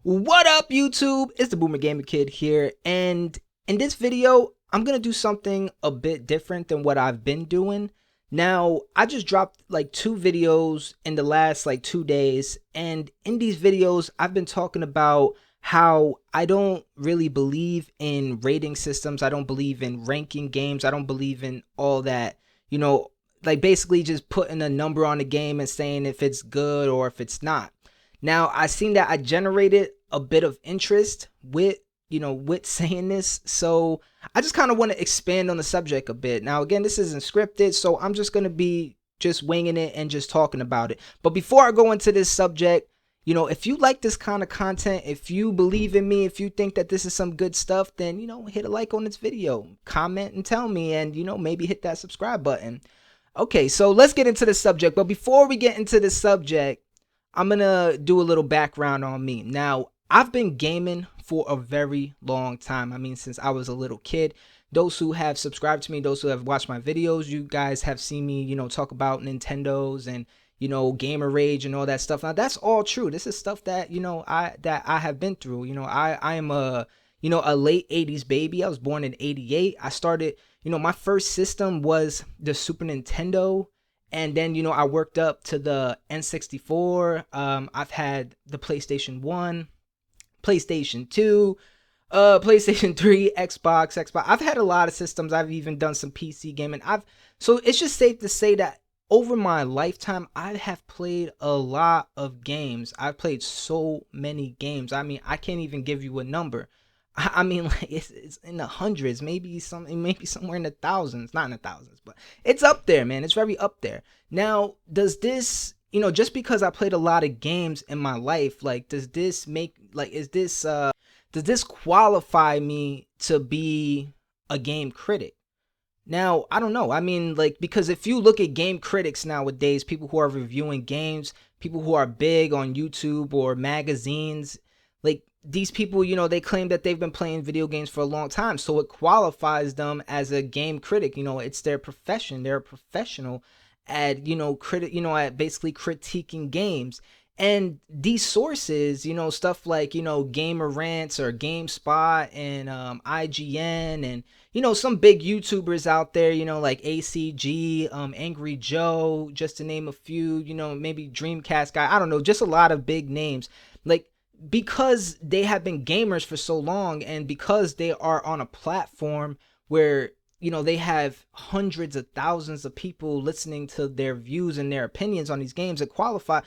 What up, YouTube? It's the Boomer Gamer Kid here, and in this video, I'm gonna do something a bit different than what I've been doing. Now, I just dropped like 2 videos in the last like 2 days, and in these videos, I've been talking about how I don't really believe in rating systems. I don't believe in ranking games. I don't believe in all that, you know, like basically just putting a number on the game and saying if it's good or if it's not. Now, I seen that I generated a bit of interest with, with saying this. So I just kind of want to expand on the subject a bit. Now, again, this isn't scripted, so I'm just going to be just winging it and just talking about it. But before I go into this subject, if you like this kind of content, if you believe in me, if you think that this is some good stuff, then, hit a like on this video, comment and tell me, and, maybe hit that subscribe button. Okay, so let's get into the subject. But before we get into the subject, I'm gonna do a little background on me. Now, I've been gaming for a very long time. I mean, since I was a little kid. Those who have subscribed to me, those who have watched my videos, you guys have seen me, talk about Nintendos and, gamer rage and all that stuff. Now, that's all true. This is stuff that, I have been through. I am a late 80s baby. I was born in 88. I started, my first system was the Super Nintendo. And then, I worked up to the N64. I've had the PlayStation 1, PlayStation 2, PlayStation 3, Xbox. I've had a lot of systems. I've even done some PC gaming. So it's just safe to say that over my lifetime, I have played a lot of games. I've played so many games. I mean, I can't even give you a number. I mean, like it's in the hundreds, maybe somewhere in the thousands, not in the thousands, but it's up there, man. It's very up there. Now, does this, just because I played a lot of games in my life, like, does this does this qualify me to be a game critic? Now, I don't know. I mean, like, because if you look at game critics nowadays, people who are reviewing games, people who are big on YouTube or magazines, like, these people, they claim that they've been playing video games for a long time, so it qualifies them as a game critic. It's their profession. They're a professional at, at basically critiquing games. And these sources, stuff like, Gamer Rants or GameSpot and IGN and, some big YouTubers out there, like ACG, Angry Joe, just to name a few, maybe Dreamcast guy. I don't know, just a lot of big names. Like, because they have been gamers for so long and because they are on a platform where, they have hundreds of thousands of people listening to their views and their opinions on these games, it qualifies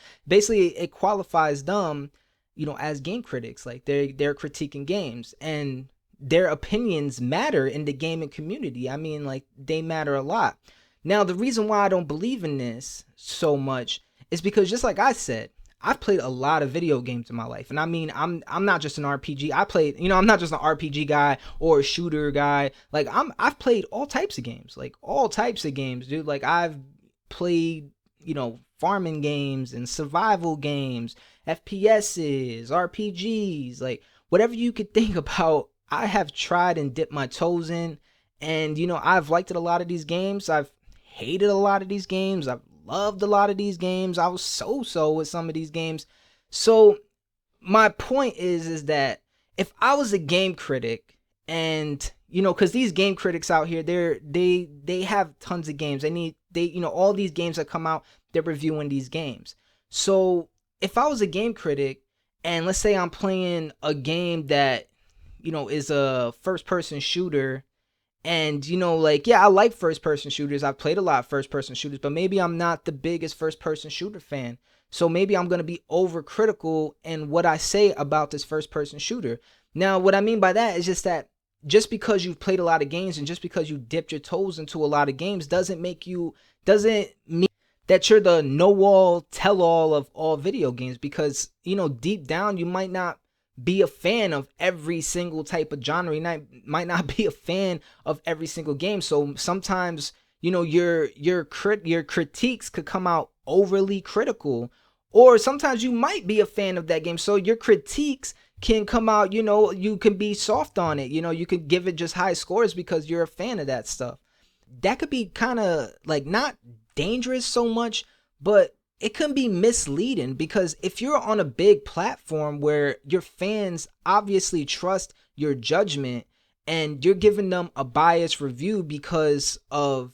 them, as game critics. Like, they're critiquing games and their opinions matter in the gaming community. I mean, like, they matter a lot. Now, the reason why I don't believe in this so much is because, just like I said, I've played a lot of video games in my life. And I mean, I'm not just an RPG. I'm not just an RPG guy or a shooter guy. Like, I've played all types of games. Like, all types of games, dude. Like, I've played, farming games and survival games, FPSs, RPGs, like whatever you could think about, I have tried and dipped my toes in. And, I've liked a lot of these games. I've hated a lot of these games. I've loved a lot of these games. I was so with some of these games. So my point is that if I was a game critic, and because these game critics out here, they have tons of games. All these games that come out, they're reviewing these games. So if I was a game critic, and let's say I'm playing a game that is a first person shooter, and, I like first-person shooters. I've played a lot of first-person shooters, but maybe I'm not the biggest first-person shooter fan. So maybe I'm going to be overcritical in what I say about this first-person shooter. Now, what I mean by that is just that just because you've played a lot of games and just because you dipped your toes into a lot of games doesn't mean that you're the know-all, tell-all of all video games, because, deep down you might not be a fan of every single type of genre. You might not be a fan of every single game. So sometimes, your critiques could come out overly critical, or sometimes you might be a fan of that game. So your critiques can come out, you can be soft on it. You could give it just high scores because you're a fan of that stuff. That could be kind of like not dangerous so much, but it can be misleading, because if you're on a big platform where your fans obviously trust your judgment and you're giving them a biased review because of,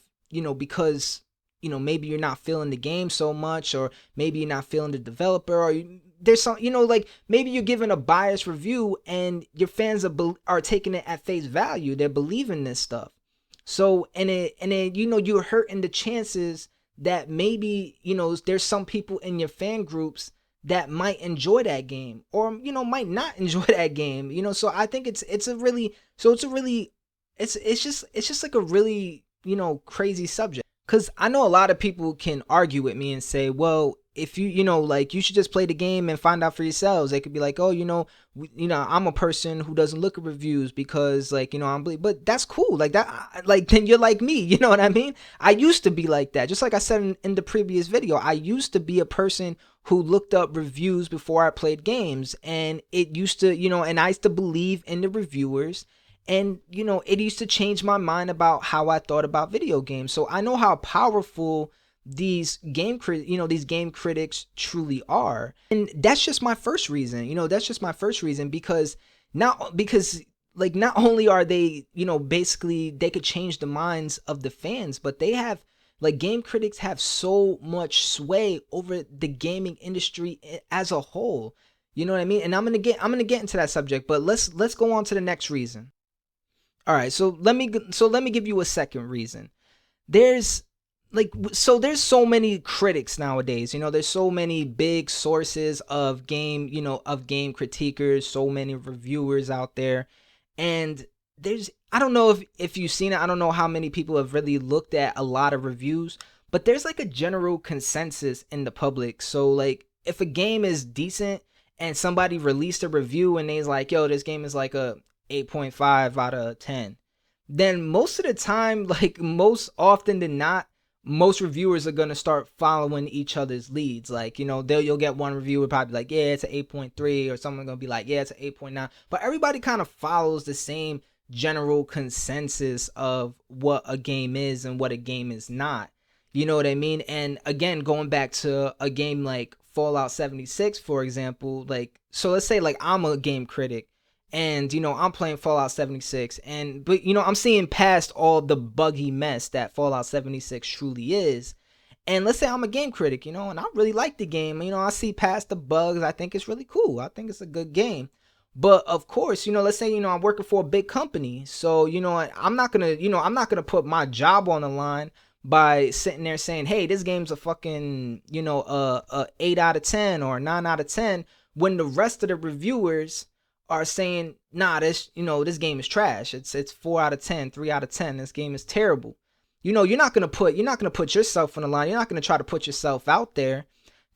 because, maybe you're not feeling the game so much, or maybe you're not feeling the developer, or there's some, like maybe you're giving a biased review and your fans are taking it at face value. They're believing this stuff. So, and you're hurting the chances that maybe, there's some people in your fan groups that might enjoy that game, or, might not enjoy that game, so I think it's just like a really, crazy subject. Cause I know a lot of people can argue with me and say, well, if like, you should just play the game and find out for yourselves. They could be like, oh, I'm a person who doesn't look at reviews because, like, but that's cool. Like that, like, then you're like me, you know what I mean? I used to be like that. Just like I said in the previous video, I used to be a person who looked up reviews before I played games, and it used to, and I used to believe in the reviewers. And, it used to change my mind about how I thought about video games. So I know how powerful these game critics truly are. And that's just my first reason. Because not only are they, basically they could change the minds of the fans, but they have, like, game critics have so much sway over the gaming industry as a whole. You know what I mean? And I'm going to get into that subject, but let's go on to the next reason. All right, so let me give you a second reason. There's so many critics nowadays. There's so many big sources of game critiquers, so many reviewers out there. And I don't know if you've seen it. I don't know how many people have really looked at a lot of reviews, but there's like a general consensus in the public. So, like, if a game is decent and somebody released a review and they's like, yo, this game is like a 8.5 out of 10, then most of the time, like, most often than not, most reviewers are going to start following each other's leads. Like, you'll get one reviewer probably like, yeah, it's an 8.3, or someone going to be like, yeah, it's an 8.9. But everybody kind of follows the same general consensus of what a game is and what a game is not. You know what I mean? And again, going back to a game like Fallout 76, for example, like, so let's say, like, I'm a game critic, and, I'm playing Fallout 76, but I'm seeing past all the buggy mess that Fallout 76 truly is. And let's say I'm a game critic, and I really like the game. I see past the bugs. I think it's really cool. I think it's a good game. But of course, let's say, I'm working for a big company. So, I'm not going to put my job on the line by sitting there saying, hey, this game's a fucking, a 8 out of 10 or 9 out of 10, when the rest of the reviewers are saying, nah, this game is trash. It's 4 out of 10, 3 out of 10. This game is terrible. You're not gonna put yourself on the line. You're not gonna try to put yourself out there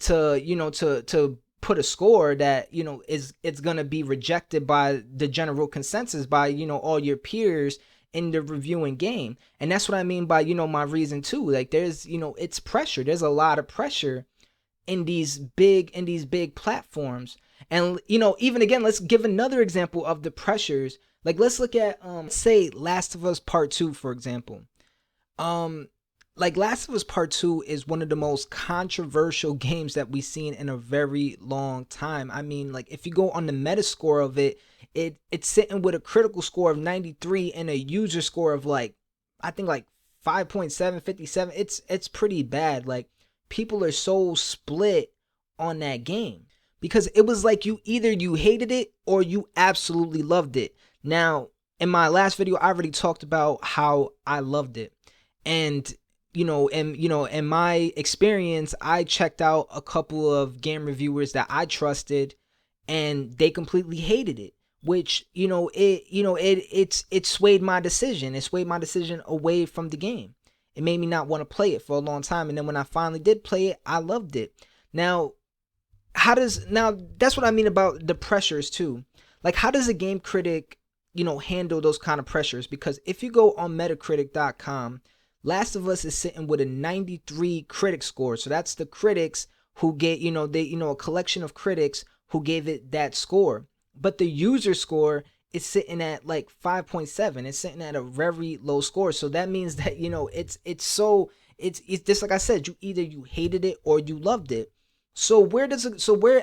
to put a score that it's gonna be rejected by the general consensus, by all your peers in the reviewing game. And that's what I mean by my reason too. Like, there's it's pressure. There's a lot of pressure in these big platforms. And even again, let's give another example of the pressures. Like, let's look at say Last of Us Part 2, for example. Like, Last of Us Part 2 is one of the most controversial games that we've seen in a very long time. I mean, like, if you go on the Metascore of it's sitting with a critical score of 93 and a user score of, like, I think like 5.757. It's pretty bad. Like, people are so split on that game, because it was like you hated it or you absolutely loved it. Now, in my last video, I already talked about how I loved it. And, in my experience, I checked out a couple of game reviewers that I trusted, and they completely hated it, which, it swayed my decision. It swayed my decision away from the game. It made me not want to play it for a long time. And then when I finally did play it, I loved it. Now, that's what I mean about the pressures too. Like, how does a game critic, handle those kind of pressures? Because if you go on Metacritic.com, Last of Us is sitting with a 93 critic score. So that's the critics who get, a collection of critics who gave it that score. But the user score is sitting at like 5.7. It's sitting at a very low score. So that means that, It's just like I said, you hated it or you loved it. So where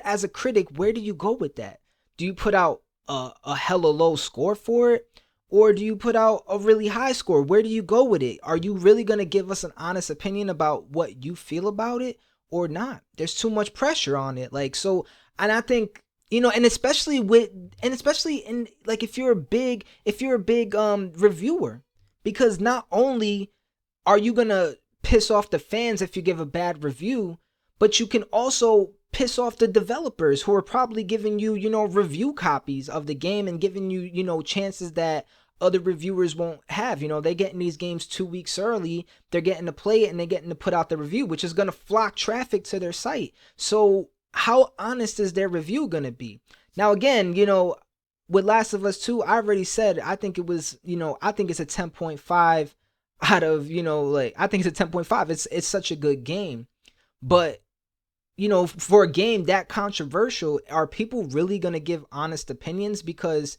as a critic, where do you go with that? Do you put out a hella low score for it? Or do you put out a really high score? Where do you go with it? Are you really going to give us an honest opinion about what you feel about it or not? There's too much pressure on it. Like, so, and I think, and especially in, like, if you're a big reviewer, because not only are you going to piss off the fans if you give a bad review, but you can also piss off the developers who are probably giving you, review copies of the game and giving you, chances that other reviewers won't have. They're getting these games 2 weeks early. They're getting to play it and they're getting to put out the review, which is going to flock traffic to their site. So how honest is their review going to be? Now, again, with Last of Us 2, I already said, I think I think it's a 10.5 out of, I think it's a 10.5. It's such a good game. But for a game that controversial, are people really going to give honest opinions? Because,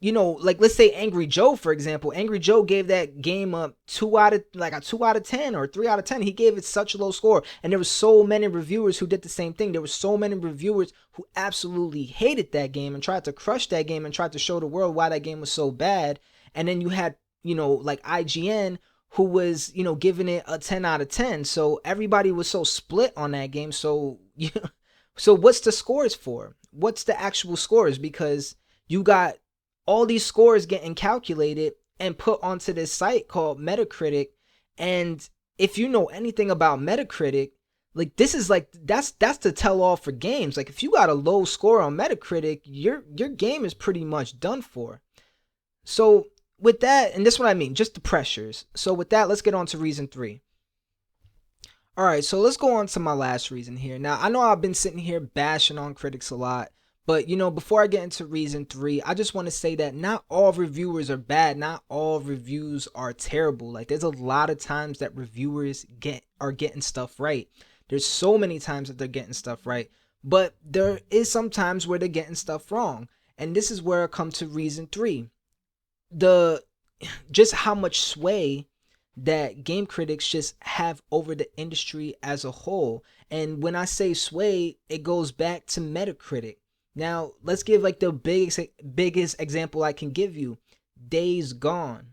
like, let's say Angry Joe, for example. Angry Joe gave that game a 2 out of 10 or 3 out of 10. He gave it such a low score. And there were so many reviewers who did the same thing. There were so many reviewers who absolutely hated that game and tried to crush that game and tried to show the world why that game was so bad. And then you had, like IGN, who was, giving it a 10 out of 10. So everybody was so split on that game. So, so what's the scores for? What's the actual scores? Because you got all these scores getting calculated and put onto this site called Metacritic. And if you know anything about Metacritic, like, this is like, that's the tell all for games. Like, if you got a low score on Metacritic, your game is pretty much done for. So with that, and this is what I mean, just the pressures. So with that, let's get on to reason 3. All right, so let's go on to my last reason here. Now, I know I've been sitting here bashing on critics a lot, but, before I get into reason 3, I just want to say that not all reviewers are bad. Not all reviews are terrible. Like, there's a lot of times that reviewers are getting stuff right. There's so many times that they're getting stuff right, but there is some times where they're getting stuff wrong. And this is where I come to reason 3. Just how much sway that game critics just have over the industry as a whole. And when I say sway, it goes back to Metacritic. Now, let's give like the biggest example I can give you. Days Gone.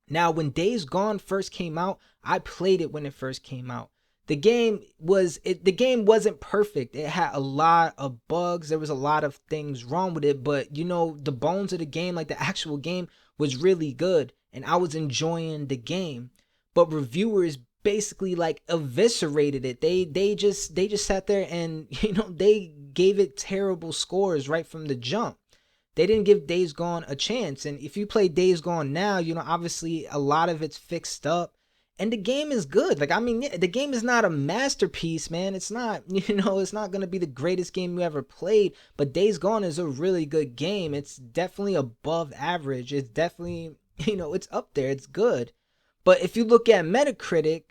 Now, when Days Gone first came out, I played it when it first came out. The game wasn't perfect. It had a lot of bugs. There was a lot of things wrong with it, but the bones of the game, like the actual game, was really good and I was enjoying the game. But reviewers basically like eviscerated it. They just sat there and they gave it terrible scores right from the jump. They didn't give Days Gone a chance. And if you play Days Gone now, obviously a lot of it's fixed up. And the game is good. Like, I mean, the game is not a masterpiece, man. It's not, it's not going to be the greatest game you ever played. But Days Gone is a really good game. It's definitely above average. It's definitely, it's up there. It's good. But if you look at Metacritic,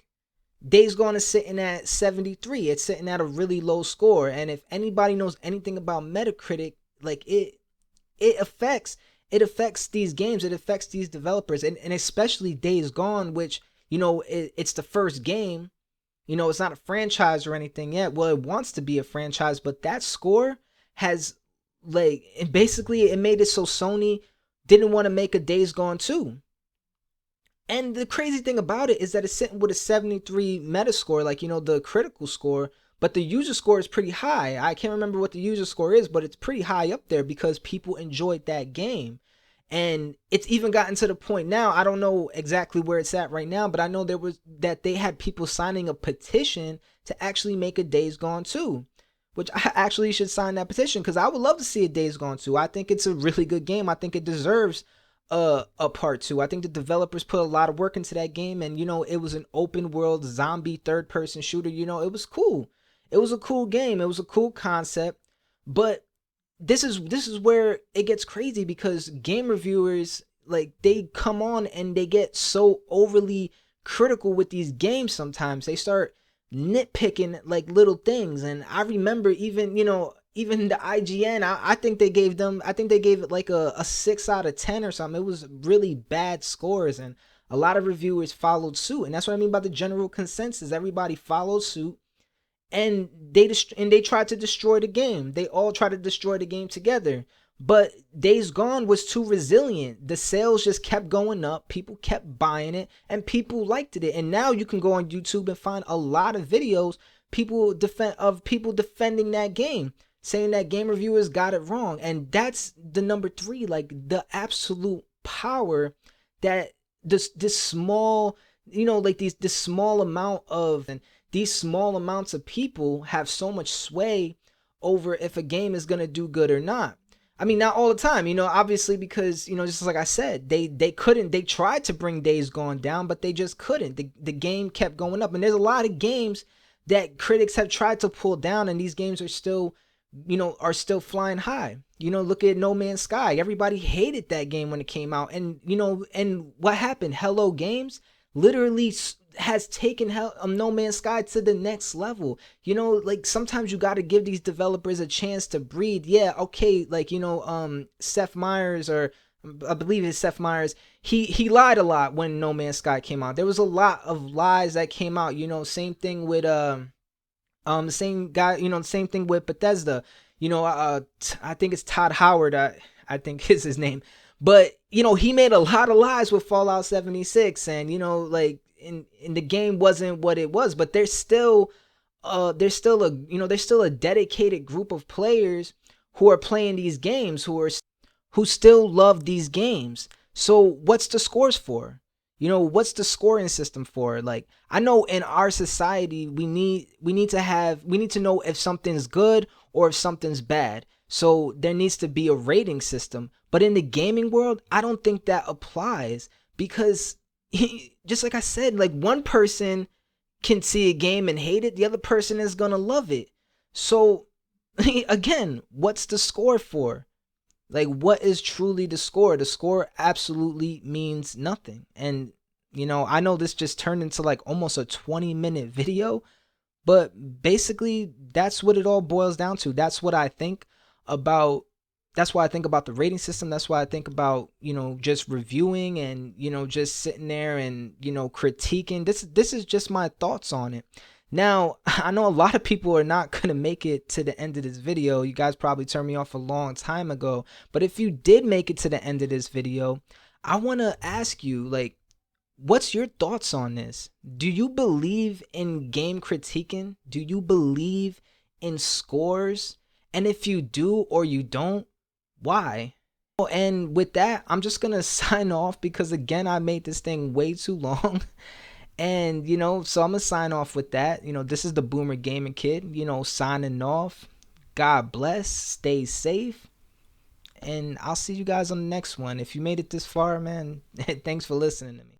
Days Gone is sitting at 73. It's sitting at a really low score. And if anybody knows anything about Metacritic, like, it affects these games. It affects these developers. And especially Days Gone, which, it's the first game. It's not a franchise or anything yet. Well, it wants to be a franchise, but that score has, like, basically it made it so Sony didn't want to make a Days Gone 2. And the crazy thing about it is that it's sitting with a 73 Metascore, like, the critical score, but the user score is pretty high. I can't remember what the user score is, but it's pretty high up there because people enjoyed that game. And it's even gotten to the point now, I don't know exactly where it's at right now, but I know they had people signing a petition to actually make a Days Gone 2, which I actually should sign that petition because I would love to see a Days Gone 2. I think it's a really good game. I think it deserves a part 2. I think the developers put a lot of work into that game, and it was an open world zombie third person shooter. It was cool. It was a cool game. It was a cool concept, but this is where it gets crazy because game reviewers, like, they come on and they get so overly critical with these games. Sometimes they start nitpicking like little things. And I remember even the IGN, I think they gave it like a 6 out of 10 or something. It was really bad scores. And a lot of reviewers followed suit, and that's what I mean by the general consensus. Everybody followed suit, and they tried to destroy the game. They all tried to destroy the game together. But Days Gone was too resilient. The sales just kept going up. People kept buying it, and people liked it. And now you can go on YouTube and find a lot of videos people defending that game, saying that game reviewers got it wrong. And that's the number three, like the absolute power that this small, like this small amount of, and these small amounts of people have so much sway over if a game is gonna do good or not. I mean, not all the time, obviously, because, just like I said, they couldn't, they tried to bring Days Gone down, but they just couldn't. The game kept going up. And there's a lot of games that critics have tried to pull down, and these games are still, flying high. Look at No Man's Sky. Everybody hated that game when it came out. And, and what happened? Hello Games literally has taken No Man's Sky to the next level. Like sometimes you got to give these developers a chance to breathe. Yeah, okay, like Seth Meyers, or I believe it's Seth Meyers, he lied a lot when No Man's Sky came out. There was a lot of lies that came out. Same thing with the same guy, the same thing with Bethesda. I think it's Todd Howard, I think is his name. But he made a lot of lies with Fallout 76, and like in the game wasn't what it was. But there's still a dedicated group of players who are playing these games, who still love these games. So what's the scores for? What's the scoring system for? Like, I know in our society we need to know if something's good or if something's bad. So there needs to be a rating system. But in the gaming world, I don't think that applies, because just like I said, like one person can see a game and hate it, the other person is gonna love it. So again, what's the score for? Like, what is truly the score? The score absolutely means nothing. And I know this just turned into like almost a 20-minute video, but basically that's what it all boils down to. That's what I think about. That's why I think about the rating system. That's why I think about, just reviewing and, just sitting there and, critiquing. This is just my thoughts on it. Now, I know a lot of people are not going to make it to the end of this video. You guys probably turned me off a long time ago. But if you did make it to the end of this video, I want to ask you, like, what's your thoughts on this? Do you believe in game critiquing? Do you believe in scores? And if you do or you don't, why? And with that, I'm just gonna sign off, because again, I made this thing way too long. And so I'm gonna sign off with that. This is the Boomer Gaming Kid, signing off. God bless, stay safe, and I'll see you guys on the next one. If you made it this far, man, thanks for listening to me.